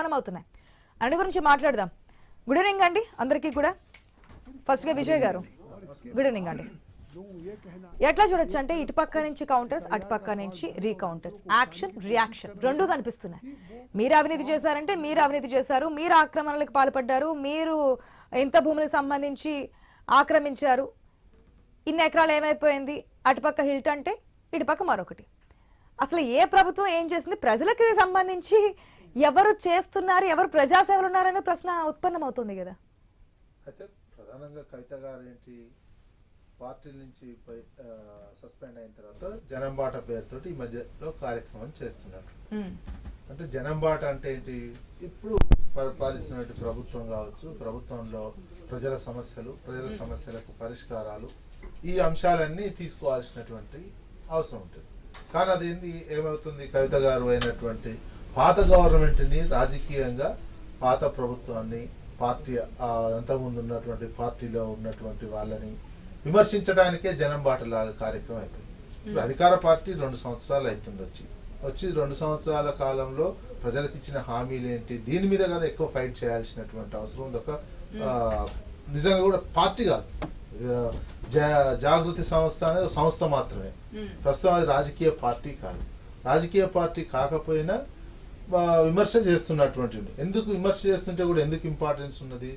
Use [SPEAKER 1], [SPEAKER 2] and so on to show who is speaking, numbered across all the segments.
[SPEAKER 1] ఉత్పన్నం అవుతున్నాయి. అన్ని గురించి మాట్లాడదాం. గుడ్ ఈవినింగ్ అండి అందరికీ కూడా. ఫస్ట్ గా విజయ్ గారు గుడ్ ఈవినింగ్ అండి. ఎట్లా చూడొచ్చు అంటే ఇటుపక్క నుంచి కౌంటర్స్, అటుపక్క నుంచి రీకౌంటర్స్, యాక్షన్ రియాక్షన్ రెండు కనిపిస్తున్నాయి. మీరు అవినీతి చేశారంటే మీరు అవినీతి చేశారు, మీరు ఆక్రమణలకు పాల్పడ్డారు, మీరు ఇంత భూములకు సంబంధించి ఆక్రమించారు, ఇన్ని ఎకరాలు ఏమైపోయింది, అటుపక్క హిల్ట్ అంటే ఇటుపక్క మరొకటి. అసలు ఏ ప్రభుత్వం ఏం చేసింది, ప్రజలకు సంబంధించి ఎవరు చేస్తున్నారు, ఎవరు ప్రజాసేవలు ఉన్నారనే ప్రశ్న ఉత్పన్నం అవుతుంది కదా.
[SPEAKER 2] అయితే ప్రధానంగా కవిత గారు ఏంటి, పార్టీ నుంచి సస్పెండ్ అయిన తర్వాత జనంబాట పేరుతో ఈ మధ్యలో కార్యక్రమం చేస్తున్నారు. అంటే జనంబాట అంటే ఏంటి, ఇప్పుడు పరిపాలిస్తున్న ప్రభుత్వం కావచ్చు, ప్రభుత్వంలో ప్రజల సమస్యలకు పరిష్కారాలు, ఈ అంశాలన్నీ తీసుకోవాల్సినటువంటి అవసరం ఉంటుంది. కానీ అది ఏమవుతుంది, కవిత గారు అయినటువంటి పాత గవర్నమెంట్ని రాజకీయంగా, పాత ప్రభుత్వాన్ని, పార్టీ అంతకుముందు ఉన్నటువంటి పార్టీలో ఉన్నటువంటి వాళ్ళని విమర్శించడానికే జనంబాటలాగా కార్యక్రమం అయిపోయింది. ఇప్పుడు అధికార పార్టీ 2 సంవత్సరాలు అవుతుంది వచ్చి 2 సంవత్సరాల కాలంలో ప్రజలకు ఇచ్చిన హామీలు ఏంటి, దీని మీద కదా ఎక్కువ ఫైట్ చేయాల్సినటువంటి అవసరం ఉంది. ఒక నిజంగా కూడా పార్టీ కాదు, జాగృతి సంస్థ అనేది సంస్థ మాత్రమే. ప్రస్తుతం అది రాజకీయ పార్టీ కాదు. రాజకీయ పార్టీ కాకపోయినా విమర్శ చేస్తున్నటువంటి, ఎందుకు విమర్శ చేస్తుంటే కూడా ఎందుకు ఇంపార్టెన్స్ ఉన్నది,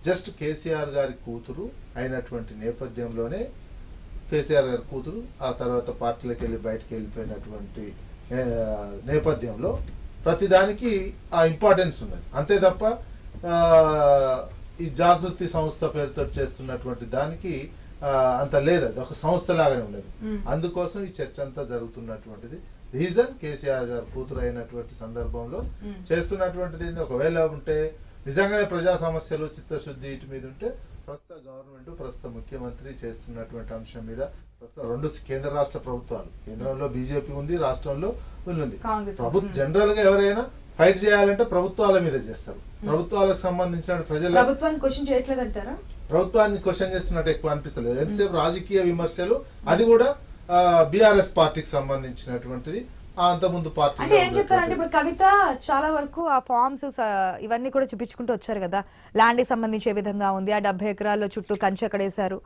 [SPEAKER 2] జస్ట్ కేసీఆర్ గారి కూతురు అయినటువంటి నేపథ్యంలోనే, కేసీఆర్ గారి కూతురు ఆ తర్వాత పార్టీలోకి వెళ్ళి బయటకు వెళ్ళిపోయినటువంటి నేపథ్యంలో ప్రతిదానికి ఆ ఇంపార్టెన్స్ ఉన్నది. అంతే తప్ప ఈ జాగృతి సంస్థ పేరుతో చేస్తున్నటువంటి దానికి అంత లేదు, అది ఒక సంస్థ లాగానే ఉన్నది. అందుకోసం ఈ చర్చ అంతా జరుగుతున్నటువంటిది. రీజన్ కేసీఆర్ గారు కూతురు అయినటువంటి సందర్భంలో చేస్తున్నటువంటిది ఏంటి, ఒకవేళ ఉంటే నిజంగానే ప్రజా సమస్యలు చిత్తశుద్ధి ఇటు మీద ఉంటే ప్రస్తుత గవర్నమెంట్, ప్రస్తుత ముఖ్యమంత్రి చేస్తున్నటువంటి అంశం మీద ప్రస్తుతం 2 కేంద్ర రాష్ట్ర ప్రభుత్వాలు, కేంద్రంలో బీజేపీ ఉంది, రాష్ట్రంలో ఉంది. జనరల్ గా ఎవరైనా ఫైట్ చేయాలంటే ప్రభుత్వాల మీద చేస్తారు. ప్రభుత్వాలకు సంబంధించిన
[SPEAKER 1] ప్రభుత్వాన్ని
[SPEAKER 2] క్వశ్చన్ చేస్తున్నట్టు ఎక్కువ అనిపిస్తలేదు. ఎంతసేపు రాజకీయ విమర్శలు, అది కూడా బీఆర్ఎస్ పార్టీకి సంబంధించినటువంటిది. అంతకుముందు పార్టీ
[SPEAKER 1] అంటే ఏం చెప్తారంటే, ఇప్పుడు కవిత చాలా వరకు ఆ ఫార్మ్స్ ఇవన్నీ కూడా చూపించుకుంటూ వచ్చారు కదా, ల్యాండ్ కి సంబంధించి ఏ విధంగా ఉంది, ఆ 70 ఎకరాల్లో చుట్టూ కంచె ఎక్కడేశారు,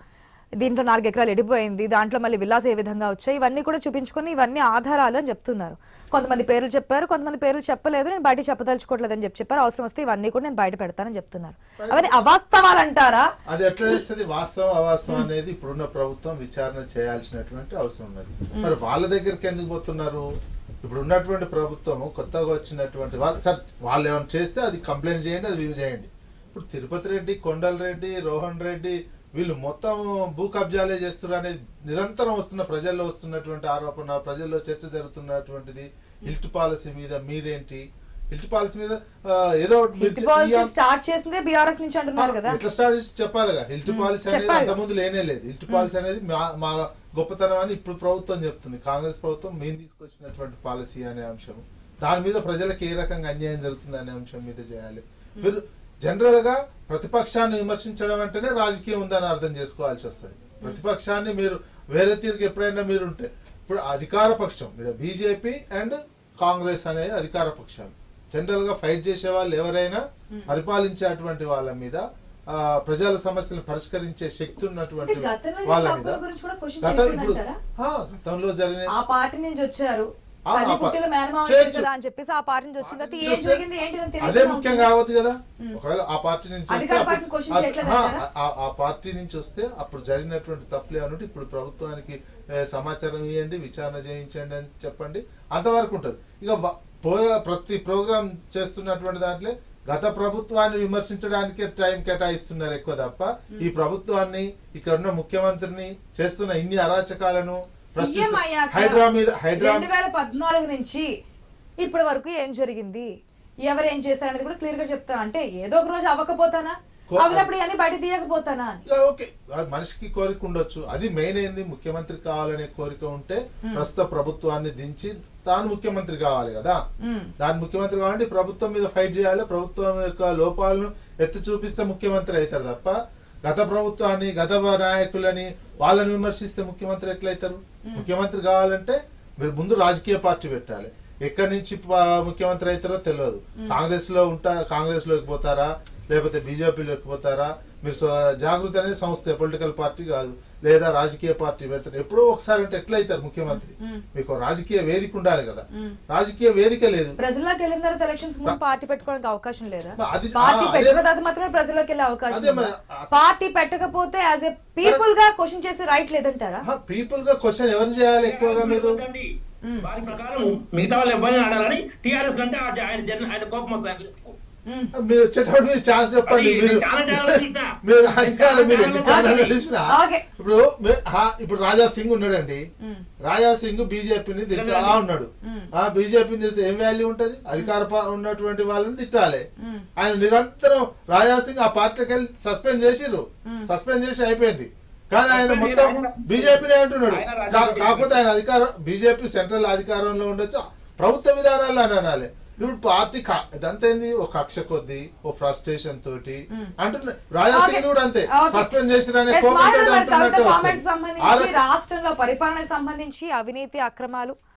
[SPEAKER 1] దీంట్లో 4 ఎకరాలు ఎడిపోయింది, దాంట్లో మళ్ళీ విల్లాస్ ఏ విధంగా వచ్చాయి, ఇవన్నీ కూడా చూపించుకొని ఇవన్నీ ఆధారాలు అని చెప్తున్నారు. కొంతమంది పేర్లు చెప్పారు, కొంతమంది పేర్లు చెప్పలేదు, నేను బయట చెప్పదలుచుకోవట్లేదని చెప్పారు. అవసరం వస్తే ఇవన్నీ కూడా నేను బయట పెడతానని చెప్తున్నారు. అవన్నీ అవాస్తవాలు అంటారా?
[SPEAKER 2] అది ఎట్లా చేస్తుంది, వాస్తవం అవాస్తవం అనేది ఇప్పుడున్న ప్రభుత్వం విచారణ చేయాల్సినటువంటి అవసరం ఉన్నది. మరి వాళ్ళ దగ్గరికి ఎందుకు పోతున్నారు? ఇప్పుడు ఉన్నటువంటి ప్రభుత్వము, కొత్తగా వచ్చినటువంటి వాళ్ళు ఏమైనా చేస్తే అది కంప్లైంట్ చేయండి, అది రివ్యూ చేయండి. ఇప్పుడు తిరుపతి రెడ్డి, కొండల రెడ్డి, రోహన్ రెడ్డి వీళ్ళు మొత్తం భూ కబ్జాలే చేస్తున్నారు అనేది నిరంతరం వస్తున్న, ప్రజల్లో వస్తున్నటువంటి ఆరోపణ, ప్రజల్లో చర్చ జరుగుతున్నటువంటిది. హిల్ట్ పాలసీ మీద మీరేంటి, హిల్ట్ పాలసీ మీద ఏదో
[SPEAKER 1] స్టార్ట్ చేసిందే బీఆర్ఎస్ నుంచి అంటున్నారు కదా,
[SPEAKER 2] ఎట్లా స్టార్ట్ చేసి చెప్పాలిగా. హిల్ట్ పాలసీ అనేది అంతకుముందు లేనే లేదు. హిల్ట్ పాలసీ అనేది మా గొప్పతనం అని ఇప్పుడు ప్రభుత్వం చెప్తుంది. కాంగ్రెస్ ప్రభుత్వం మేము తీసుకొచ్చినటువంటి పాలసీ అనే అంశం, దాని మీద ప్రజలకు ఏ రకంగా అన్యాయం జరుగుతుంది అనే అంశం మీద చేయాలి. మీరు జనరల్ గా ప్రతిపక్షాన్ని విమర్శించడం అంటేనే రాజకీయం ఉందని అర్థం చేసుకోవాల్సి వస్తుంది. ప్రతిపక్షాన్ని మీరు వేరే తీరుకు ఎప్పుడైనా మీరు ఉంటే, ఇప్పుడు అధికార పక్షం బీజేపీ అండ్ కాంగ్రెస్ అనే అధికార పక్షాలు జనరల్ గా ఫైట్ చేసే వాళ్ళు ఎవరైనా పరిపాలించేటువంటి వాళ్ళ మీద, ప్రజల సమస్యలను పరిష్కరించే శక్తి ఉన్నటువంటి వాళ్ళ మీద, ఇప్పుడు గతంలో జరిగిన అదే ముఖ్యం కావద్దు కదా. ఒకవేళ ఆ పార్టీ నుంచి వస్తే అప్పుడు జరిగినటువంటి తప్పులు ఏమన్నా ఇప్పుడు ప్రభుత్వానికి సమాచారం ఇవ్వండి, విచారణ చేయించండి అని చెప్పండి, అంతవరకు ఉంటుంది. ఇక ప్రతి ప్రోగ్రాం చేస్తున్నటువంటి దాంట్లో గత ప్రభుత్వాన్ని విమర్శించడానికి టైం కేటాయిస్తున్నారు ఎక్కువ తప్ప, ఈ ప్రభుత్వాన్ని, ఇక్కడ ఉన్న ముఖ్యమంత్రిని చేస్తున్న ఇన్ని అరాచకాలను,
[SPEAKER 1] 2014 నుంచి ఇప్పటి వరకు ఏం జరిగింది, ఎవరేం చేశారనేది కూడా క్లియర్ గా చెప్తా. అంటే ఏదో ఒక రోజు అవ్వకపోతానా, అవినప్పుడు అని బయట తీయకపోతానా?
[SPEAKER 2] ఓకే, మనిషికి కోరిక ఉండొచ్చు, అది మెయిన్ అయింది. ముఖ్యమంత్రి కావాలనే కోరిక ఉంటే ప్రస్తుత ప్రభుత్వాన్ని దించి తాను ముఖ్యమంత్రి కావాలి కదా. దాని ముఖ్యమంత్రి కావాలంటే ప్రభుత్వం మీద ఫైట్ చేయాలి, ప్రభుత్వం యొక్క లోపాలను ఎత్తి చూపిస్తే ముఖ్యమంత్రి అవుతారు తప్ప, గత ప్రభుత్వాన్ని, గత నాయకులని వాళ్ళని విమర్శిస్తే ముఖ్యమంత్రి ఎట్లయితారు? ముఖ్యమంత్రి కావాలంటే మీరు ముందు రాజకీయ పార్టీ పెట్టాలి. ఎక్కడి నుంచి ముఖ్యమంత్రి అవుతారో తెలియదు. కాంగ్రెస్ లోకి పోతారా లేకపోతే బీజేపీలోకి పోతారా? మీరు జాగృతి అనే సంస్థ పొలిటికల్ పార్టీ కాదు, లేదా రాజకీయ పార్టీ పెడతారు. ఎప్పుడో ఒకసారి అంటే ఎట్లా అవుతారు ముఖ్యమంత్రి? మీకు రాజకీయ వేదిక ఉండాలి కదా, రాజకీయ వేదిక లేదు.
[SPEAKER 1] ప్రజల్లోకి వెళ్ళిన తర్వాత ఎలక్షన్స్ ముందు పార్టీ పెట్టుకోవడానికి అవకాశం లేదా?
[SPEAKER 2] అది
[SPEAKER 1] పార్టీ పెట్టిన తర్వాత మాత్రమే ప్రజల్లోకి వెళ్ళే అవకాశం ఉందా? పార్టీ పెట్టకపోతే యాజ్ ఏ పీపుల్ గా క్వశ్చన్ చేసే రైట్ లేదంటారా?
[SPEAKER 2] పీపుల్ గా క్వశ్చన్ ఎవరు చేయాలి ఎక్కువగా? మీరు
[SPEAKER 3] వారి ప్రకారం మిగతా వాళ్ళు ఎవరిని ఆడాలని టీఆర్ఎస్ అంటే ఆయన కోపం వస్తుంది.
[SPEAKER 2] మీరు వచ్చేటప్పుడు మీరు ఛాన్స్ చెప్పండి. మీరు ఎన్ని ఛానల్ చూసినా ఇప్పుడు రాజా సింగ్ ఉన్నాడండి. రాజా సింగ్ బీజేపీని తిట్టా ఉన్నాడు. బీజేపీని తిడితే ఏం వాల్యూ ఉంటది? అధికార ఉన్నటువంటి వాళ్ళని తిట్టాలి. ఆయన నిరంతరం రాజా సింగ్ ఆ పార్టీకి వెళ్ళి సస్పెండ్ చేసి అయిపోయింది. కానీ ఆయన మొత్తం బీజేపీనే అంటున్నాడు. కాకపోతే ఆయన బీజేపీ సెంట్రల్ అధికారంలో ఉండొచ్చు, ప్రభుత్వ విధానాలు అని అనాలి. ఇప్పుడు పార్టీ ఇదంతా ఏంది? ఒక కక్ష కొద్ది, ఒక ఫ్రస్ట్రేషన్ తోటి అంటున్నా. రాజా సింగ్ కూడా అంతే, సస్పెండ్ చేసిరనే
[SPEAKER 1] రాష్ట్రంలో పరిపాలన సంబంధించి అవినీతి అక్రమాలు